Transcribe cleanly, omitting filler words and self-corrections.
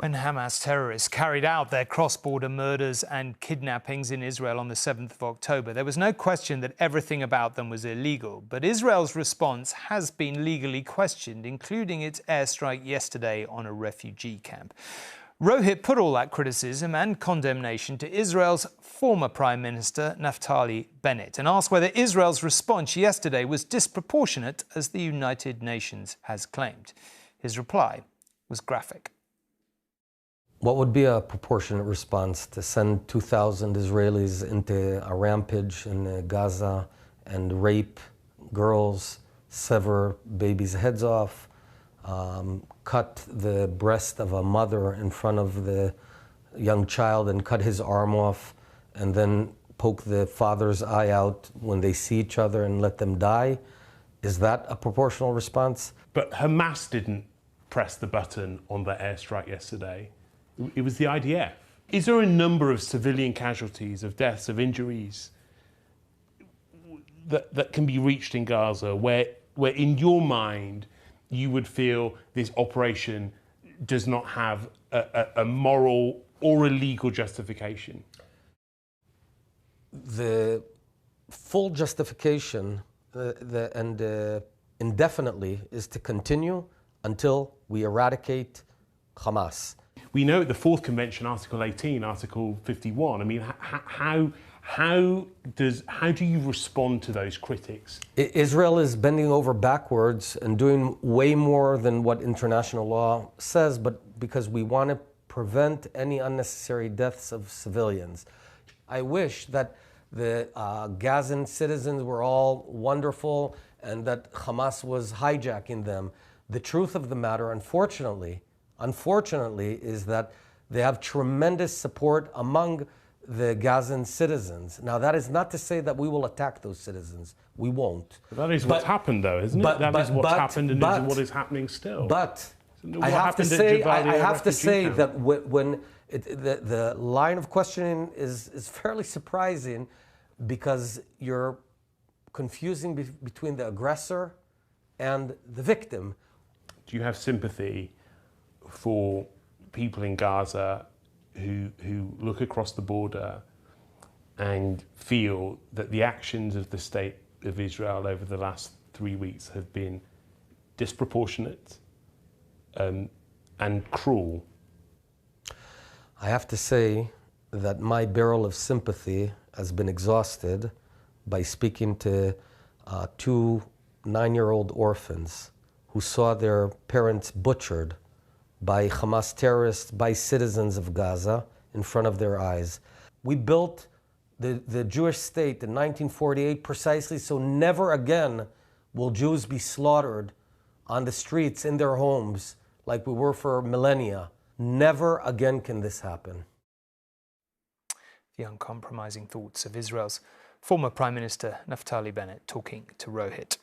When Hamas terrorists carried out their cross-border murders and kidnappings in Israel on the 7th of October, there was no question that everything about them was illegal. But Israel's response has been legally questioned, including its airstrike yesterday on a refugee camp. Rohit put all that criticism and condemnation to Israel's former Prime Minister, Naftali Bennett, and asked whether Israel's response yesterday was disproportionate, as the United Nations has claimed. His reply was graphic. What would be a proportionate response to send 2,000 Israelis into a rampage in Gaza and rape girls, sever babies' heads off, cut the breast of a mother in front of the young child and cut his arm off, and then poke the father's eye out when they see each other and let them die? Is that a proportional response? But Hamas didn't press the button on the airstrike yesterday. It was the IDF. Is there a number of civilian casualties, of deaths, of injuries that can be reached in Gaza where in your mind you would feel this operation does not have a moral or a legal justification? The full justification indefinitely is to continue until we eradicate Hamas. We know at the Fourth Convention, Article 18, Article 51, I mean, how do you respond to those critics? Israel is bending over backwards and doing way more than what international law says, but because we want to prevent any unnecessary deaths of civilians. I wish that the Gazan citizens were all wonderful and that Hamas was hijacking them. The truth of the matter, unfortunately, is that they have tremendous support among the Gazan citizens. Now, that is not to say that we will attack those citizens. We won't. That is what's happened, though, isn't it? That is what's happened and is what is happening still. But I have to say that when the line of questioning is fairly surprising, because you're confusing between the aggressor and the victim. Do you have sympathy for people in Gaza who look across the border and feel that the actions of the state of Israel over the last 3 weeks have been disproportionate and cruel? I have to say that my barrel of sympathy has been exhausted by speaking to 2 9-year-old orphans who saw their parents butchered by Hamas terrorists, by citizens of Gaza, in front of their eyes. We built the Jewish state in 1948 precisely so never again will Jews be slaughtered on the streets, in their homes, like we were for millennia. Never again can this happen. The uncompromising thoughts of Israel's former Prime Minister Naftali Bennett talking to Rohit.